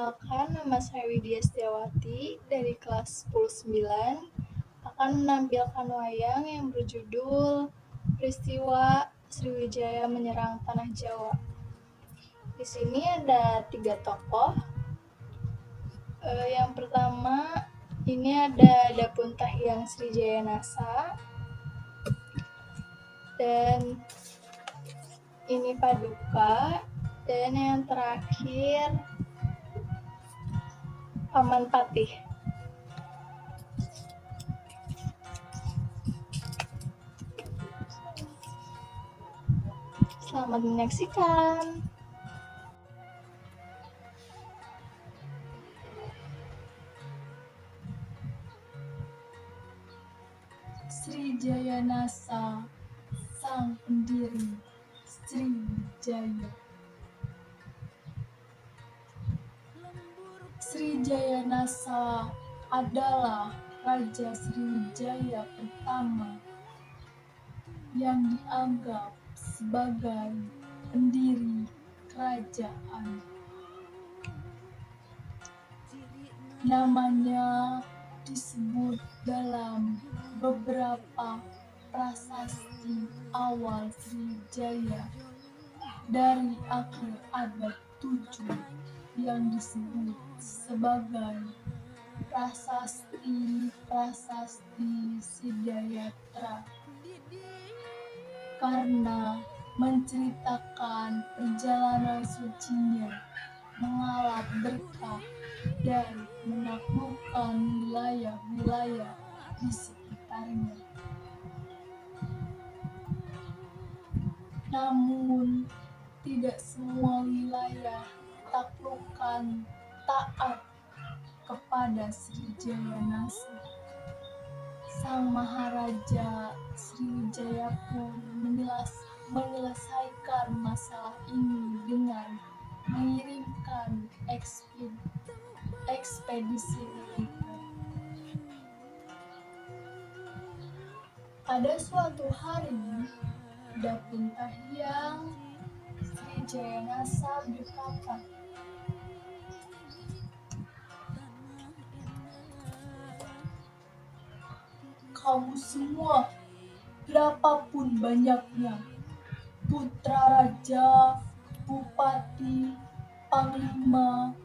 Perkenalkan, nama saya Widya Setiawati dari kelas 10-9 akan menampilkan wayang yang berjudul Peristiwa Sriwijaya Menyerang Tanah Jawa. Di sini ada 3 tokoh. Yang pertama, ini ada Dapun Tahyang Sriwijaya Nasa, dan ini Paduka, dan yang terakhir Paman Patih. Selamat menyaksikan. Sriwijaya Nasa, sang pendiri Sriwijaya. Sriwijaya Nasa adalah Raja Sriwijaya pertama yang dianggap sebagai pendiri kerajaan. Namanya disebut dalam beberapa prasasti awal Sriwijaya dari akhir abad 7 yang disebut sebagai prasasti Siddhayatra, karena menceritakan perjalanan sucinya mengalap berkah dan menaklukkan wilayah-wilayah di sekitarnya. Namun, tidak semua wilayah taklukan taat kepada Sriwijaya Nasa. Sang Maharaja Sriwijaya pun menyelesaikan masalah ini dengan mengirimkan ekspedisi militer. Pada suatu hari, Dapun Tahyang Sriwijaya Nasa berkata, "Kamu semua, berapapun banyaknya, putra raja, bupati, panglima,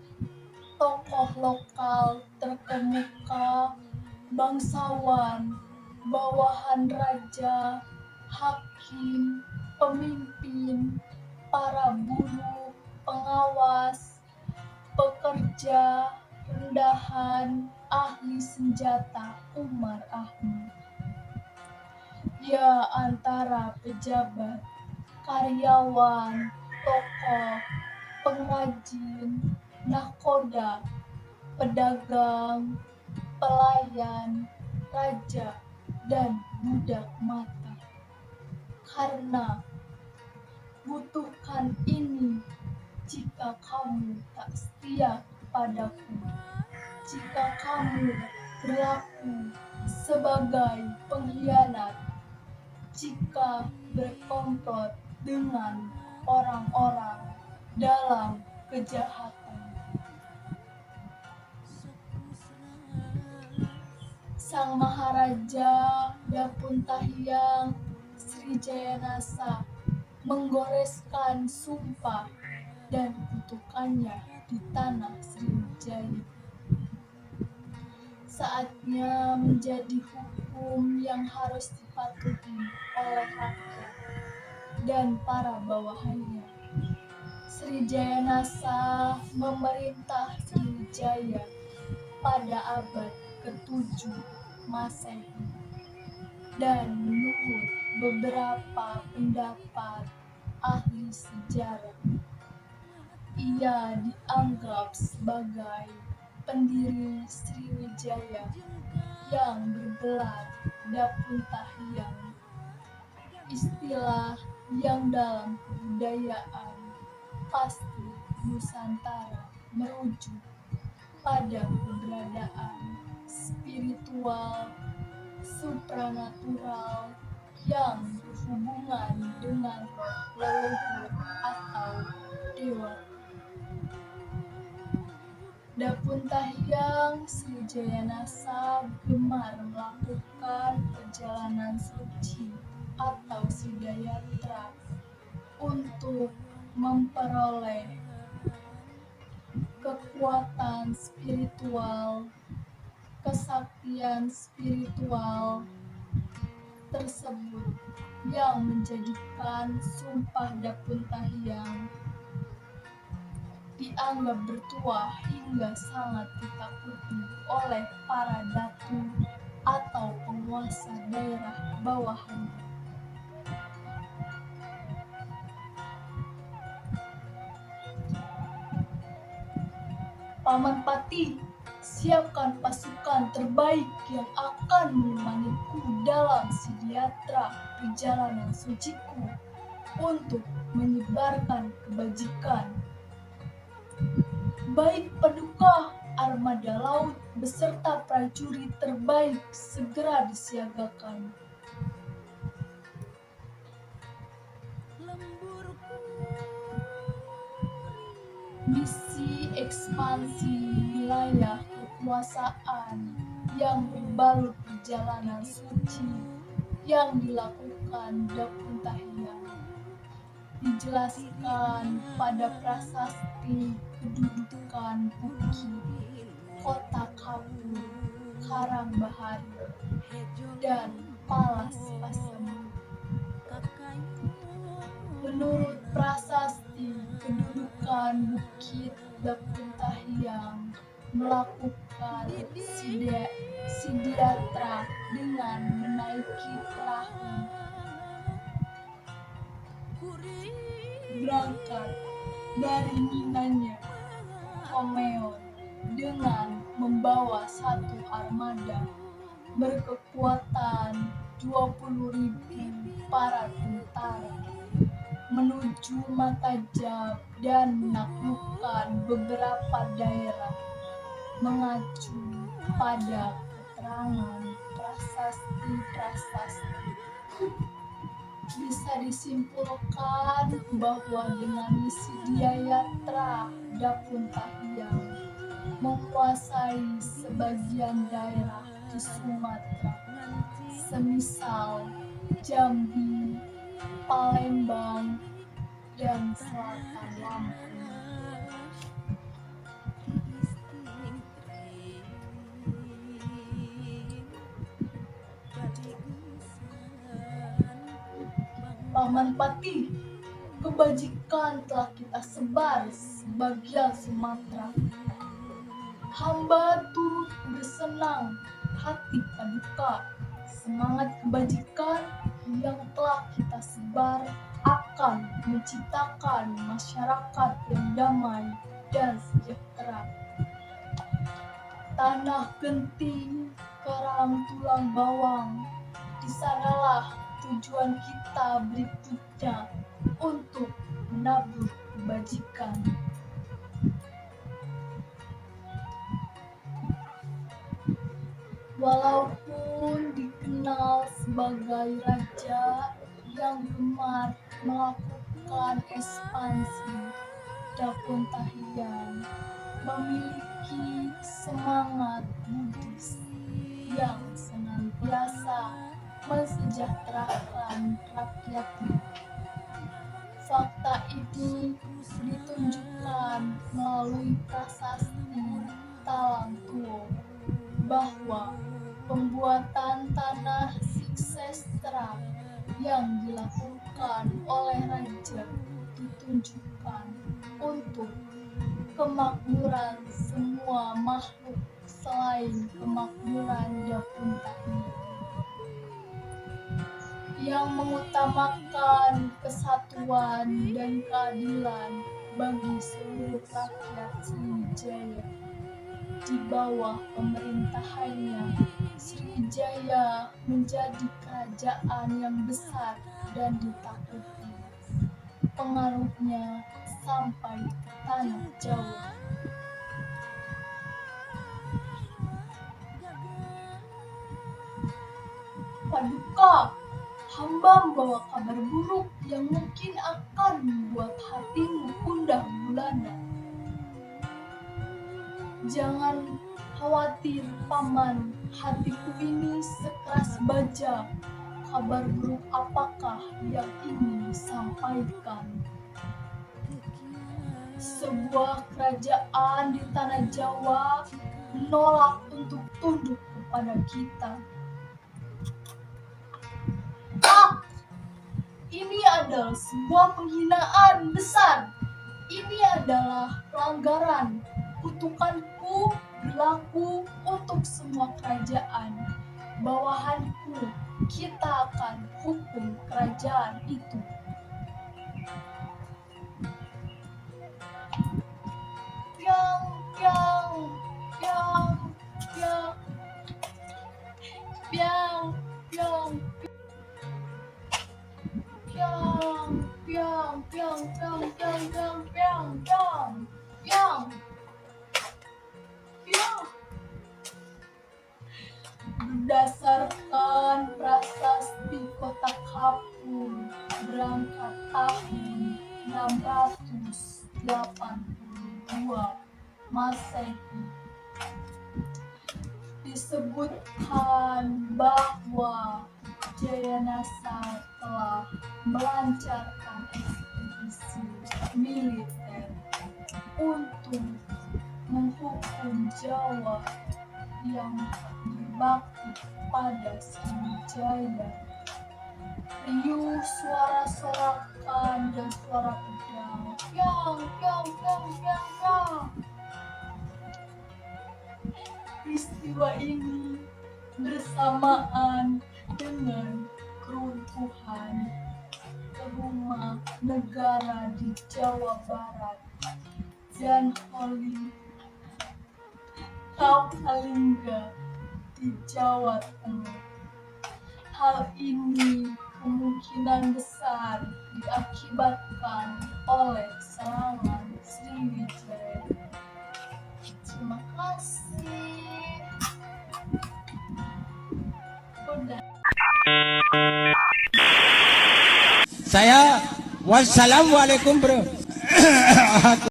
tokoh lokal terkemuka, bangsawan, bawahan raja, hakim, pemimpin, para buruh, pengawas, pekerja, rendahan, ahli senjata Umar Ahmad, ya antara pejabat, karyawan, tokoh, pengrajin, nahkoda, pedagang, pelayan, raja, dan budak mata. Karena butuhkan ini jika kamu tak setia padaku, jika kamu berlaku sebagai pengkhianat, jika berkomplot dengan orang-orang dalam kejahatan." Sang Maharaja Dapun Tahyang Sriwijaya Nasa menggoreskan sumpah dan kutukannya di tanah Sriwijaya. Saatnya menjadi hukum yang harus dipatuhi oleh rakyat dan para bawahannya. Sriwijaya Nasa memerintah Sriwijaya pada abad ke-7 Masehi, dan menurut beberapa pendapat ahli sejarah, ia dianggap sebagai pendiri Sriwijaya yang bergelar Dapun Tahyang, istilah yang dalam kebudayaan pasti Nusantara merujuk pada keberadaan spiritual supranatural yang berhubungan dengan roh leluhur atau dewa. Dapuntahyang Sriwijaya Nasa gemar melakukan perjalanan suci atau sidayatra untuk memperoleh kekuatan spiritual, kesaktian spiritual tersebut yang menjadikan sumpah Dapuntahyang dianggap bertuah hingga sangat ditakuti oleh para datu atau penguasa daerah bawahannya. Paman Pati, siapkan pasukan terbaik yang akan menemaniku dalam sidayatra perjalanan suciku untuk menyebarkan kebajikan. Baik Paduka, armada laut beserta prajurit terbaik segera disiagakan. Misi ekspansi wilayah kekuasaan yang berbalut perjalanan suci yang dilakukan Dapuntahyang dijelaskan pada prasasti kedudukan Bukit, Kota Kapur, Karangbahari, dan Palas Pasemut. Menurut prasasti kedudukan Bukit, Dapuntahyang melakukan sidayatra dengan menaiki perahu berangkat dari Minanya Homeon dengan membawa satu armada berkekuatan 20.000 para tentara menuju Matajab dan menaklukkan beberapa daerah mengacu pada keterangan prasasti-prasasti. Bisa disimpulkan bahwa dengan misi sidayatra Dapuntahyang menguasai sebagian daerah di Sumatera, semisal Jambi, Palembang, dan selatan Lampung. Paman Pati, kebajikan telah kita sebar sebagian Sumatera. Hamba turut bersenang hati Paduka. Semangat kebajikan yang telah kita sebar akan menciptakan masyarakat yang damai dan sejahtera. Tanah genting, kerang tulang bawang, di sanalah tujuan kita berikutnya untuk menabur kebajikan. Walaupun dikenal sebagai raja yang gemar melakukan ekspansi, Dapuntahyang memiliki semangat Buddhis yang senantiasa mensejahterakan rakyatnya. Fakta ini ditunjukkan melalui prasasti Talang Tuo bahwa pembuatan tanah Siksestra yang dilakukan oleh raja ditunjukkan untuk kemakmuran semua makhluk selain kemakmuran Dapuntahyang yang mengutamakan kesatuan dan keadilan bagi seluruh rakyat Sriwijaya. Di bawah pemerintahannya, Sriwijaya menjadi kerajaan yang besar dan ditakuti. Pengaruhnya sampai ke tanah Jawa. Paduka, hamba membawa kabar buruk yang mungkin akan membuat hatimu gundah gulana. Jangan khawatir paman, hatiku ini sekeras baja. Kabar buruk apakah yang ingin disampaikan? Sebuah kerajaan di tanah Jawa menolak untuk tunduk kepada kita. Ini adalah sebuah penghinaan besar. Ini adalah pelanggaran. Kutukanku berlaku untuk semua kerajaan. Bawahanku, kita akan hukum kerajaan itu. Piang, piang, piang, piang, piang, piang, piang, piang, piang, piang, piang, piang, piang, piang, piang, piang. Berdasarkan prasasti Kota Kapur berangkat tahun 682 Masehi, disebutkan bahwa Jayanasa telah melancarkan ekspedisi militer untuk menghukum Jawa yang berbakti pada Sriwijaya. Riuh suara sorakan dan suara pedang. Piang, piang, piang, piang, piang. Peristiwa ini bersamaan dengan keruntuhan rumah negara di Jawa Barat dan Kawalingga di Jawa Tengah. Hal ini kemungkinan besar diakibatkan oleh serangan Sriwijaya. Terima kasih. Udah. Saya wassalamualaikum bro.